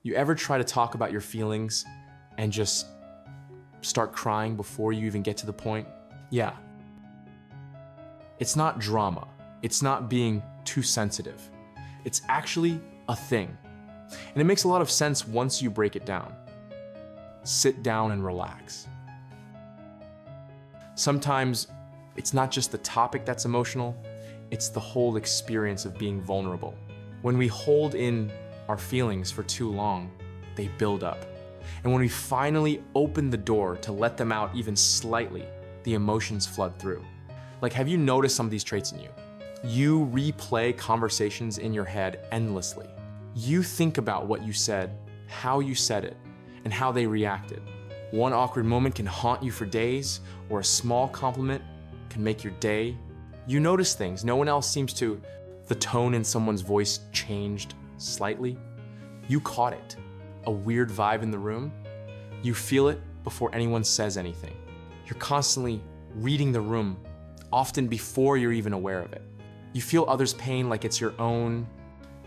You ever try to talk about your feelings and just start crying before you even get to the point? Yeah. It's not drama. It's not being too sensitive. It's actually a thing. And it makes a lot of sense once you break it down. Sit down and relax. Sometimes it's not just the topic that's emotional, it's the whole experience of being vulnerable. When we hold in our feelings for too long, they build up. And when we finally open the door to let them out even slightly, the emotions flood through. Like, have you noticed some of these traits in you? You replay conversations in your head endlessly. You think about what you said, how you said it, and how they reacted. One awkward moment can haunt you for days, or a small compliment can make your day. You notice things no one else seems to. The tone in someone's voice changed slightly. You caught it. A weird vibe in the room. You feel it before anyone says anything. You're constantly reading the room, often before you're even aware of it. You feel others' pain like it's your own.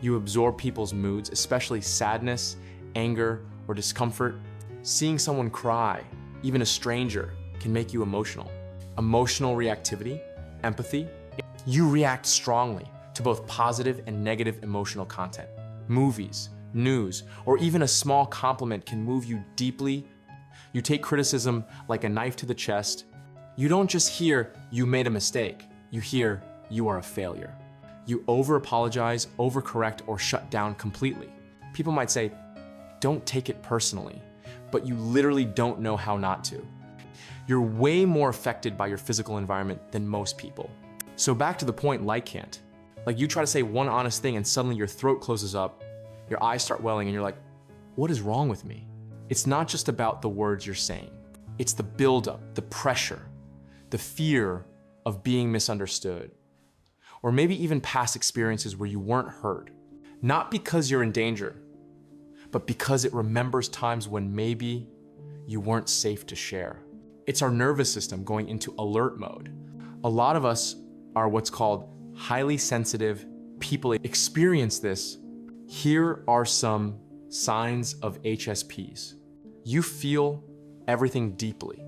You absorb people's moods, especially sadness, anger, or discomfort. Seeing someone cry, even a stranger, can make you emotional. Emotional reactivity, empathy. You react strongly to both positive and negative emotional content. Movies, news, or even a small compliment can move you deeply. You take criticism like a knife to the chest. You don't just hear, "You made a mistake." You hear, "You are a failure." You over-apologize, overcorrect, or shut down completely. People might say, "Don't take it personally," but you literally don't know how not to. You're way more affected by your physical environment than most people. So back to the point, like can't. Like, you try to say one honest thing and suddenly your throat closes up, your eyes start welling, and you're like, what is wrong with me? It's not just about the words you're saying. It's the buildup, the pressure, the fear of being misunderstood, or maybe even past experiences where you weren't heard. Not because you're in danger, but because it remembers times when maybe you weren't safe to share. It's our nervous system going into alert mode. A lot of us are what's called highly sensitive people. Experience this. Here are some signs of HSPs. You feel everything deeply.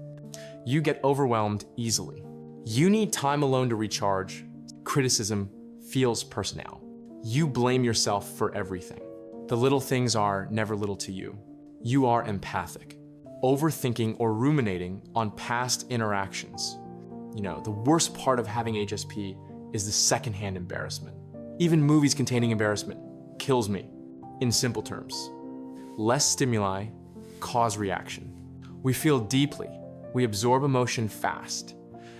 You get overwhelmed easily. You need time alone to recharge. Criticism feels personal. You blame yourself for everything. The little things are never little to you. You are empathic. Overthinking or ruminating on past interactions. You know, the worst part of having HSP is the secondhand embarrassment. Even movies containing embarrassment kills me. In simple terms, less stimuli cause reaction. We feel deeply, we absorb emotion fast,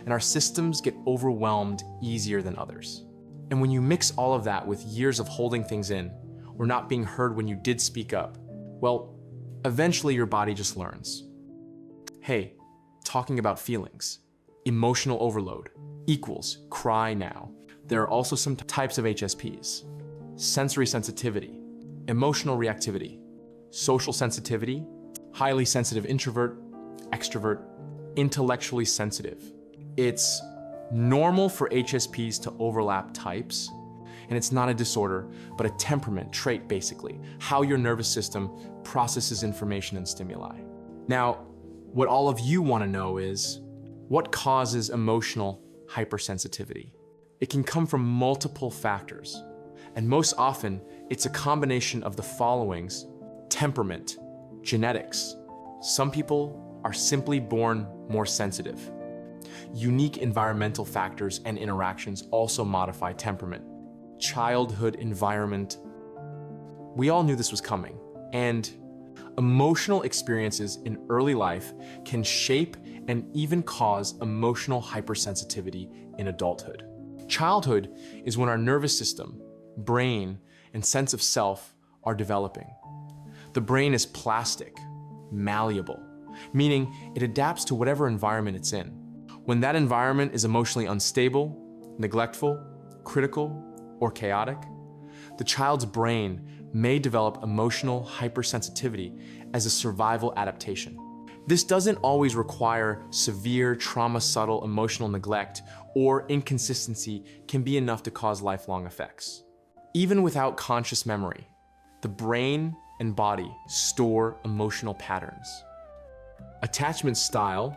and our systems get overwhelmed easier than others. And when you mix all of that with years of holding things in, or not being heard when you did speak up, well, eventually your body just learns. Hey, talking about feelings, emotional overload equals cry now. There are also some types of HSPs: sensory sensitivity, emotional reactivity, social sensitivity, highly sensitive introvert, extrovert, intellectually sensitive. It's normal for HSPs to overlap types, and it's not a disorder, but a temperament trait basically, how your nervous system processes information and stimuli. Now, what all of you want to know is, what causes emotional hypersensitivity? It can come from multiple factors, and most often, it's a combination of the followings: temperament, genetics. Some people are simply born more sensitive. Unique environmental factors and interactions also modify temperament. Childhood environment. We all knew this was coming, and emotional experiences in early life can shape and even cause emotional hypersensitivity in adulthood. Childhood is when our nervous system, brain, and sense of self are developing. The brain is plastic, malleable, meaning it adapts to whatever environment it's in. When that environment is emotionally unstable, neglectful, critical, or chaotic, the child's brain may develop emotional hypersensitivity as a survival adaptation. This doesn't always require severe trauma-subtle emotional neglect, or inconsistency can be enough to cause lifelong effects. Even without conscious memory, the brain and body store emotional patterns. Attachment style.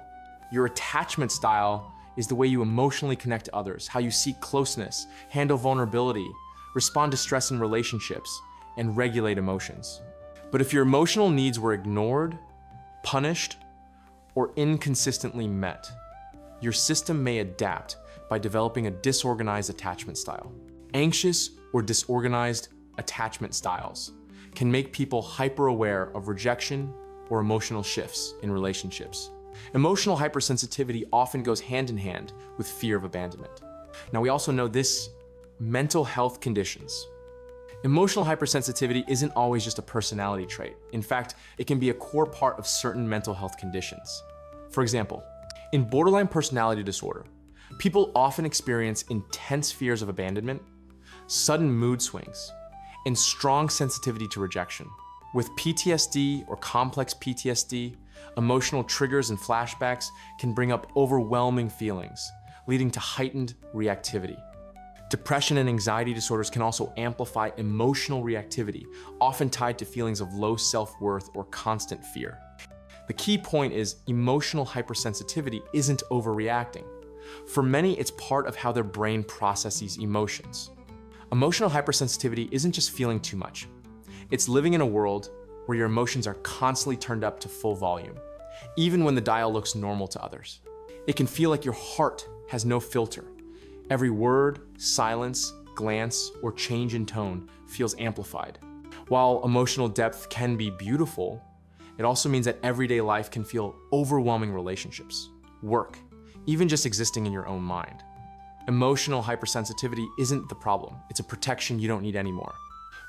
Your attachment style is the way you emotionally connect to others, how you seek closeness, handle vulnerability, respond to stress in relationships, and regulate emotions. But if your emotional needs were ignored, punished, or inconsistently met, your system may adapt by developing a disorganized attachment style. Anxious or disorganized attachment styles can make people hyper-aware of rejection or emotional shifts in relationships. Emotional hypersensitivity often goes hand in hand with fear of abandonment. Now, we also know this mental health conditions. Emotional hypersensitivity isn't always just a personality trait. In fact, it can be a core part of certain mental health conditions. For example, in borderline personality disorder, people often experience intense fears of abandonment, sudden mood swings, and strong sensitivity to rejection. With PTSD or complex PTSD, emotional triggers and flashbacks can bring up overwhelming feelings, leading to heightened reactivity. Depression and anxiety disorders can also amplify emotional reactivity, often tied to feelings of low self-worth or constant fear. The key point is emotional hypersensitivity isn't overreacting. For many, it's part of how their brain processes emotions. Emotional hypersensitivity isn't just feeling too much. It's living in a world where your emotions are constantly turned up to full volume, even when the dial looks normal to others. It can feel like your heart has no filter. Every word, silence, glance, or change in tone feels amplified. While emotional depth can be beautiful, it also means that everyday life can feel overwhelming. Relationships, work, even just existing in your own mind. Emotional hypersensitivity isn't the problem. It's a protection you don't need anymore.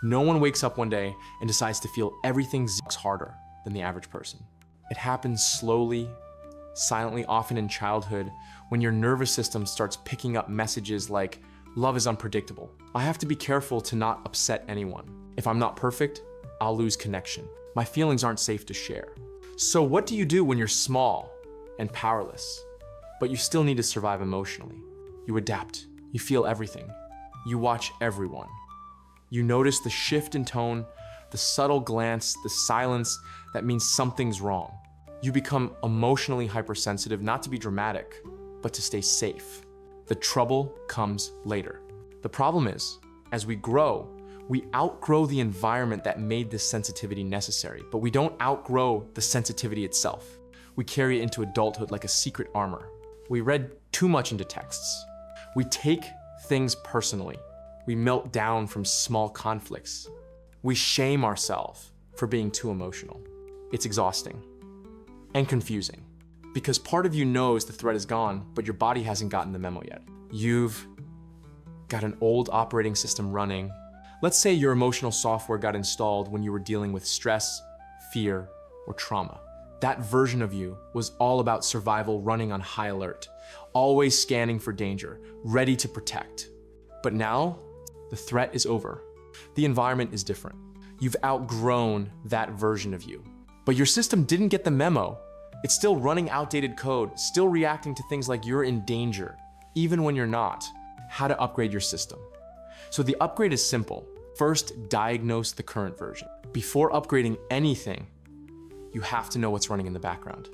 No one wakes up one day and decides to feel everything harder than the average person. It happens slowly, silently, often in childhood, when your nervous system starts picking up messages like, love is unpredictable. I have to be careful to not upset anyone. If I'm not perfect, I'll lose connection. My feelings aren't safe to share. So what do you do when you're small and powerless, but you still need to survive emotionally? You adapt. You feel everything. You watch everyone. You notice the shift in tone, the subtle glance, the silence that means something's wrong. You become emotionally hypersensitive, not to be dramatic, but to stay safe. The trouble comes later. The problem is, as we grow, we outgrow the environment that made this sensitivity necessary, but we don't outgrow the sensitivity itself. We carry it into adulthood like a secret armor. We read too much into texts. We take things personally. We melt down from small conflicts. We shame ourselves for being too emotional. It's exhausting and confusing because part of you knows the threat is gone, but your body hasn't gotten the memo yet. You've got an old operating system running. Let's say your emotional software got installed when you were dealing with stress, fear, or trauma. That version of you was all about survival, running on high alert, always scanning for danger, ready to protect. But now, the threat is over. The environment is different. You've outgrown that version of you. But your system didn't get the memo. It's still running outdated code, still reacting to things like you're in danger, even when you're not. How to upgrade your system. So the upgrade is simple. First, diagnose the current version. Before upgrading anything, you have to know what's running in the background.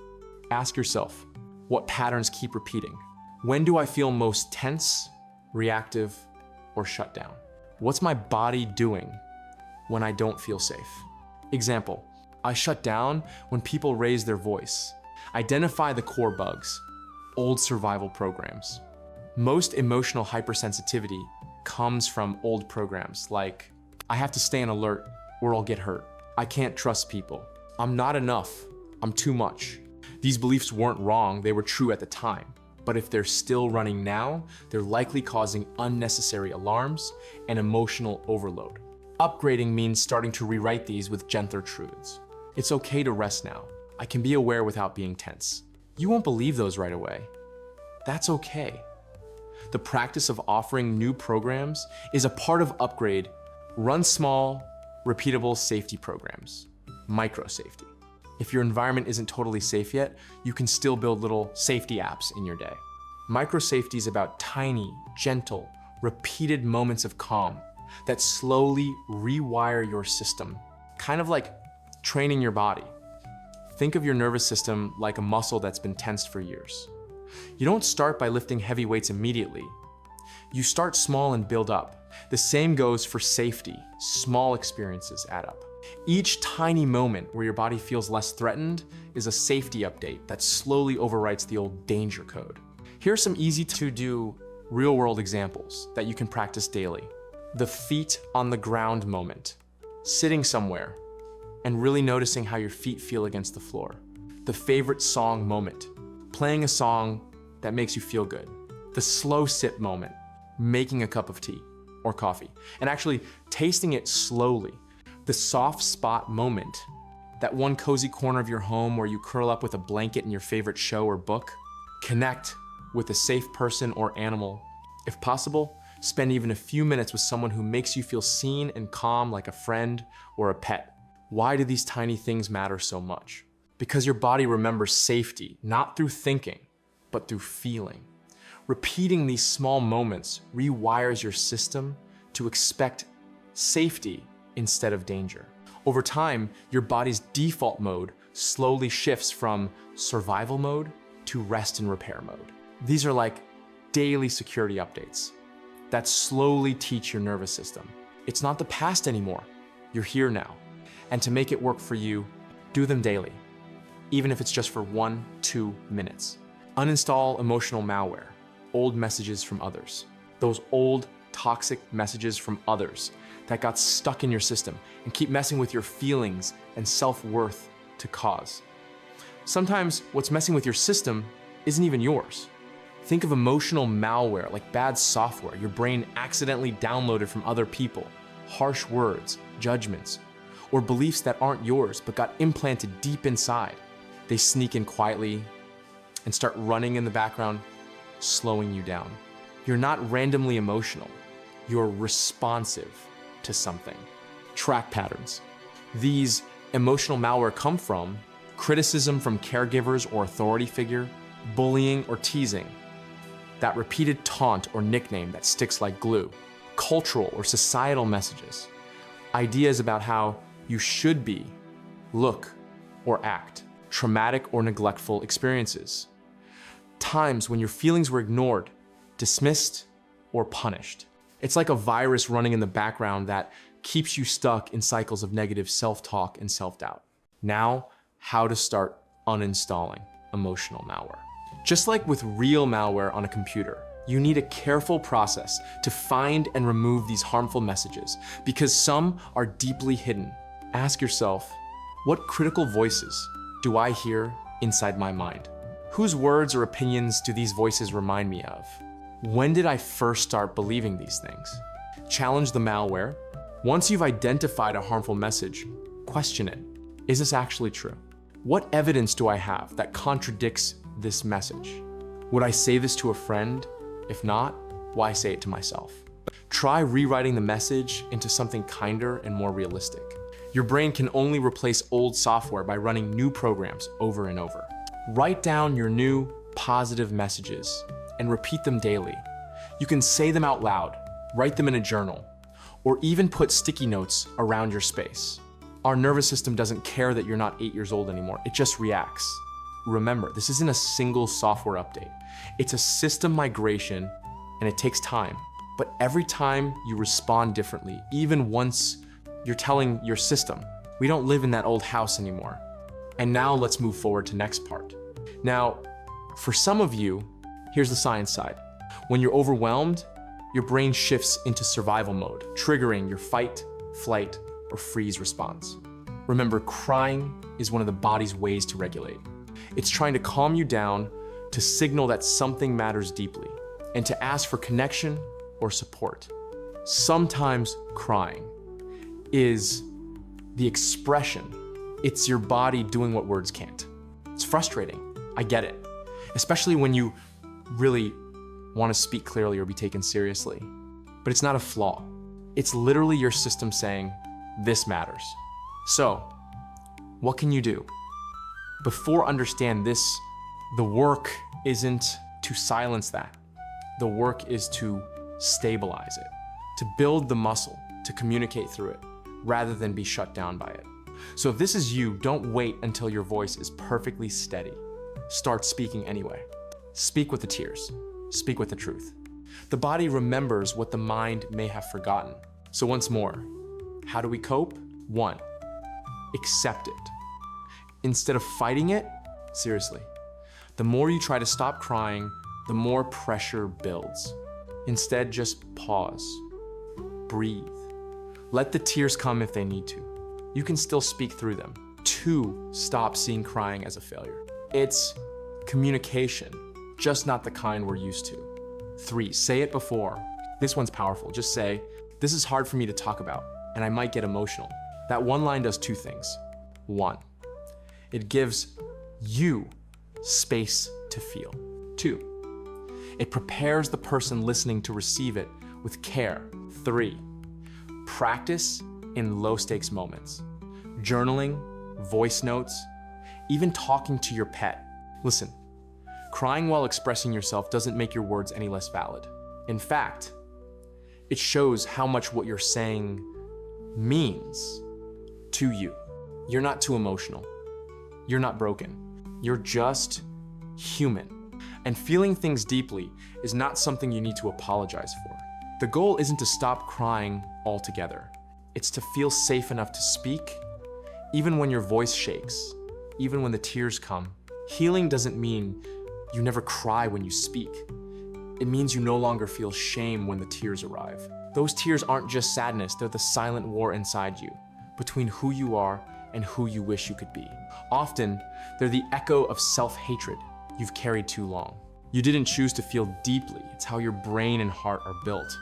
Ask yourself, what patterns keep repeating? When do I feel most tense, reactive, or shut down? What's my body doing when I don't feel safe? Example, I shut down when people raise their voice. Identify the core bugs, old survival programs. Most emotional hypersensitivity comes from old programs like, I have to stay on alert or I'll get hurt. I can't trust people. I'm not enough. I'm too much. These beliefs weren't wrong, they were true at the time. But if they're still running now, they're likely causing unnecessary alarms and emotional overload. Upgrading means starting to rewrite these with gentler truths. It's okay to rest now. I can be aware without being tense. You won't believe those right away. That's okay. The practice of offering new programs is a part of upgrade. Run small, repeatable safety programs, micro safety. If your environment isn't totally safe yet, you can still build little safety apps in your day. Micro safety is about tiny, gentle, repeated moments of calm that slowly rewire your system. kind of like training your body. Think of your nervous system like a muscle that's been tensed for years. You don't start by lifting heavy weights immediately. You start small and build up. The same goes for safety. Small experiences add up. Each tiny moment where your body feels less threatened is a safety update that slowly overwrites the old danger code. Here are some easy to do real-world examples that you can practice daily. The feet on the ground moment. Sitting somewhere and really noticing how your feet feel against the floor. The favorite song moment. Playing a song that makes you feel good. The slow sip moment. Making a cup of tea or coffee and actually tasting it slowly. The soft spot moment. That one cozy corner of your home where you curl up with a blanket and your favorite show or book. Connect with a safe person or animal. If possible, spend even a few minutes with someone who makes you feel seen and calm like a friend or a pet. Why do these tiny things matter so much? Because your body remembers safety, not through thinking, but through feeling. Repeating these small moments rewires your system to expect safety instead of danger. Over time, your body's default mode slowly shifts from survival mode to rest and repair mode. These are like daily security updates that slowly teach your nervous system. It's not the past anymore. You're here now. And to make it work for you, do them daily, even if it's just for 1-2 minutes. Uninstall emotional malware, old messages from others. Those old toxic messages from others that got stuck in your system and keep messing with your feelings and self-worth to cause. Sometimes what's messing with your system isn't even yours. Think of emotional malware like bad software your brain accidentally downloaded from other people, harsh words, judgments, or beliefs that aren't yours but got implanted deep inside. They sneak in quietly and start running in the background, slowing you down. You're not randomly emotional. You're responsive to something. Track patterns. These emotional malware come from criticism from caregivers or authority figure, bullying or teasing, that repeated taunt or nickname that sticks like glue, cultural or societal messages, ideas about how you should be, look, or act, traumatic or neglectful experiences, times when your feelings were ignored, dismissed, or punished. It's like a virus running in the background that keeps you stuck in cycles of negative self-talk and self-doubt. Now, how to start uninstalling emotional malware. Just like with real malware on a computer, you need a careful process to find and remove these harmful messages because some are deeply hidden. Ask yourself, what critical voices do I hear inside my mind? Whose words or opinions do these voices remind me of? When did I first start believing these things? Challenge the malware. Once you've identified a harmful message, question it. Is this actually true? What evidence do I have that contradicts this message? Would I say this to a friend? If not, why say it to myself? Try rewriting the message into something kinder and more realistic. Your brain can only replace old software by running new programs over and over. Write down your new positive messages and repeat them daily. You can say them out loud, write them in a journal, or even put sticky notes around your space. Our nervous system doesn't care that you're not 8 years old anymore. It just reacts. Remember, this isn't a single software update. It's a system migration, and it takes time. But every time you respond differently, even once you're telling your system, we don't live in that old house anymore. And now let's move forward to next part. Now, for some of you, here's the science side. When you're overwhelmed, your brain shifts into survival mode, triggering your fight, flight, or freeze response. Remember, crying is one of the body's ways to regulate. It's trying to calm you down, to signal that something matters deeply, and to ask for connection or support. Sometimes crying is the expression. It's your body doing what words can't. It's frustrating, I get it, especially when you really want to speak clearly or be taken seriously. But it's not a flaw. It's literally your system saying, this matters. So, what can you do? Before understand this, the work isn't to silence that. The work is to stabilize it, to build the muscle, to communicate through it, rather than be shut down by it. So if this is you, don't wait until your voice is perfectly steady. Start speaking anyway. Speak with the tears. Speak with the truth. The body remembers what the mind may have forgotten. So once more, how do we cope? 1, accept it. Instead of fighting it, seriously, the more you try to stop crying, the more pressure builds. Instead, just pause, breathe. Let the tears come if they need to. You can still speak through them. 2, stop seeing crying as a failure. It's communication, just not the kind we're used to. 3, say it before. This one's powerful. Just say, this is hard for me to talk about, and I might get emotional. That one line does 2 things. 1, it gives you space to feel. 2, it prepares the person listening to receive it with care. 3, practice in low-stakes moments. Journaling, voice notes, even talking to your pet. Listen, crying while expressing yourself doesn't make your words any less valid. In fact, it shows how much what you're saying means to you. You're not too emotional. You're not broken. You're just human. And feeling things deeply is not something you need to apologize for. The goal isn't to stop crying altogether. It's to feel safe enough to speak, even when your voice shakes, even when the tears come. Healing doesn't mean you never cry when you speak. It means you no longer feel shame when the tears arrive. Those tears aren't just sadness, they're the silent war inside you, between who you are and who you wish you could be. Often, they're the echo of self-hatred you've carried too long. You didn't choose to feel deeply, it's how your brain and heart are built.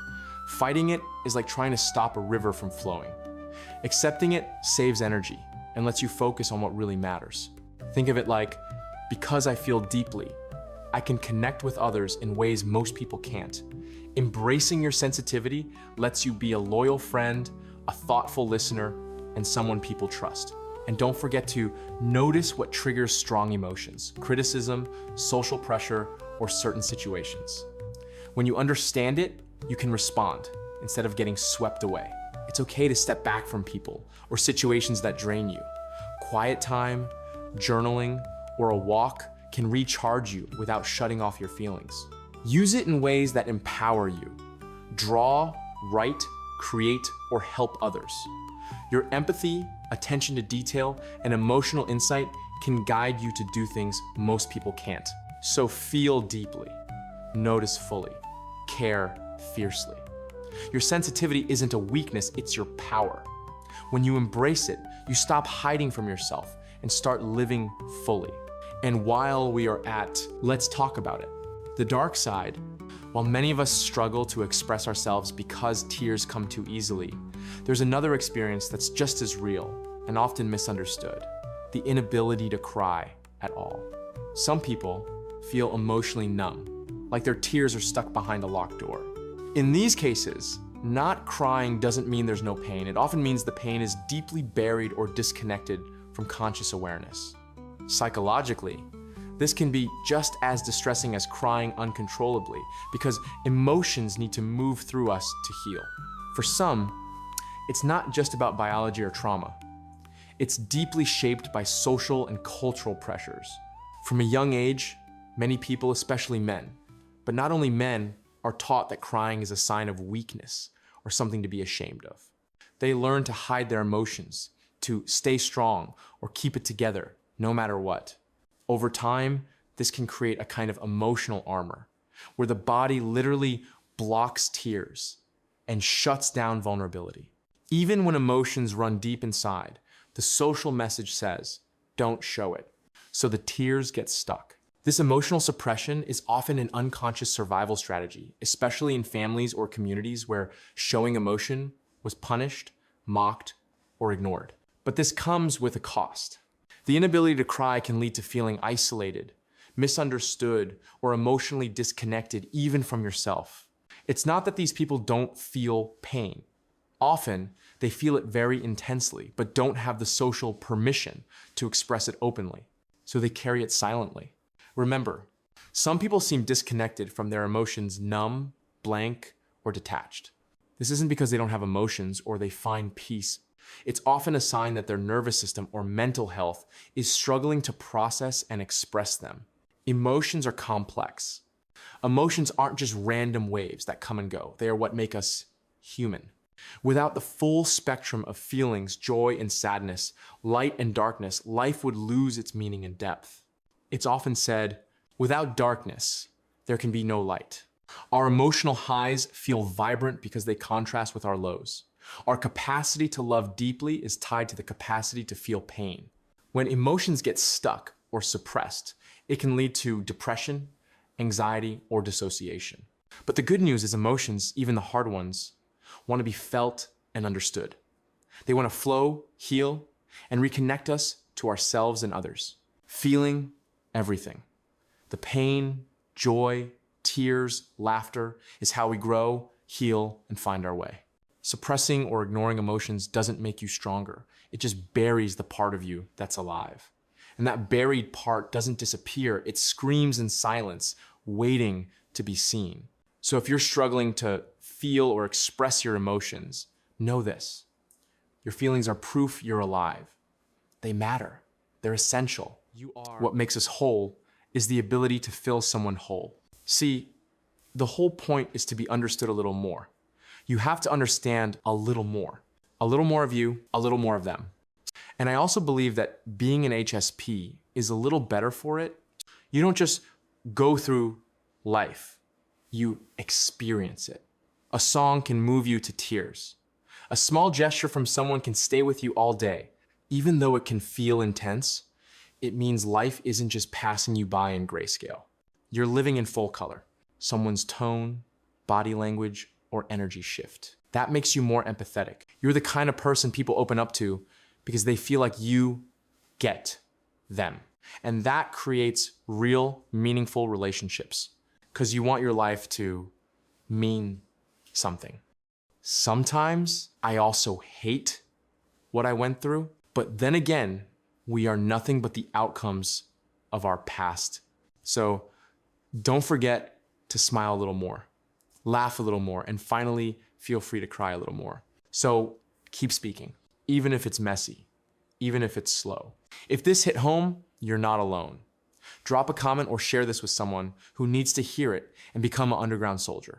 Fighting it is like trying to stop a river from flowing. Accepting it saves energy and lets you focus on what really matters. Think of it like, because I feel deeply, I can connect with others in ways most people can't. Embracing your sensitivity lets you be a loyal friend, a thoughtful listener, and someone people trust. And don't forget to notice what triggers strong emotions, criticism, social pressure, or certain situations. When you understand it, you can respond instead of getting swept away. It's okay to step back from people or situations that drain you. Quiet time, journaling, or a walk can recharge you without shutting off your feelings. Use it in ways that empower you. Draw, write, create, or help others. Your empathy, attention to detail, and emotional insight can guide you to do things most people can't. So feel deeply, notice fully, care fiercely. Your sensitivity isn't a weakness, it's your power. When you embrace it, you stop hiding from yourself and start living fully. And while we are at, let's talk about it. The dark side, while many of us struggle to express ourselves because tears come too easily, there's another experience that's just as real and often misunderstood: the inability to cry at all. Some people feel emotionally numb, like their tears are stuck behind a locked door. In these cases, not crying doesn't mean there's no pain. It often means the pain is deeply buried or disconnected from conscious awareness. Psychologically, this can be just as distressing as crying uncontrollably, because emotions need to move through us to heal. For some, it's not just about biology or trauma. It's deeply shaped by social and cultural pressures. From a young age, many people, especially men, but not only men, are taught that crying is a sign of weakness or something to be ashamed of. They learn to hide their emotions, to stay strong or keep it together, no matter what. Over time, this can create a kind of emotional armor, where the body literally blocks tears and shuts down vulnerability. Even when emotions run deep inside, the social message says, don't show it. So the tears get stuck. This emotional suppression is often an unconscious survival strategy, especially in families or communities where showing emotion was punished, mocked, or ignored. But this comes with a cost. The inability to cry can lead to feeling isolated, misunderstood, or emotionally disconnected even from yourself. It's not that these people don't feel pain. Often, they feel it very intensely, but don't have the social permission to express it openly, so they carry it silently. Remember, some people seem disconnected from their emotions, numb, blank, or detached. This isn't because they don't have emotions or they find peace. It's often a sign that their nervous system or mental health is struggling to process and express them. Emotions are complex. Emotions aren't just random waves that come and go. They are what make us human. Without the full spectrum of feelings, joy and sadness, light and darkness, life would lose its meaning and depth. It's often said, without darkness, there can be no light. Our emotional highs feel vibrant because they contrast with our lows. Our capacity to love deeply is tied to the capacity to feel pain. When emotions get stuck or suppressed, it can lead to depression, anxiety, or dissociation. But the good news is emotions, even the hard ones, want to be felt and understood. They want to flow, heal, and reconnect us to ourselves and others. Feeling everything. The pain, joy, tears, laughter is how we grow, heal, and find our way. Suppressing or ignoring emotions doesn't make you stronger. It just buries the part of you that's alive. And that buried part doesn't disappear. It screams in silence, waiting to be seen. So if you're struggling to feel or express your emotions, know this. Your feelings are proof you're alive. They matter. They're essential. What makes us whole is the ability to feel someone whole. See, the whole point is to be understood a little more. You have to understand a little more. A little more of you, a little more of them. And I also believe that being an HSP is a little better for it. You don't just go through life, you experience it. A song can move you to tears. A small gesture from someone can stay with you all day. Even though it can feel intense, it means life isn't just passing you by in grayscale. You're living in full color. Someone's tone, body language, or energy shift. That makes you more empathetic. You're the kind of person people open up to because they feel like you get them. And that creates real, meaningful relationships because you want your life to mean something. Sometimes I also hate what I went through, but then again, we are nothing but the outcomes of our past. So don't forget to smile a little more, laugh a little more, and finally feel free to cry a little more. So keep speaking, even if it's messy, even if it's slow. If this hit home, you're not alone. Drop a comment or share this with someone who needs to hear it and become an underground soldier.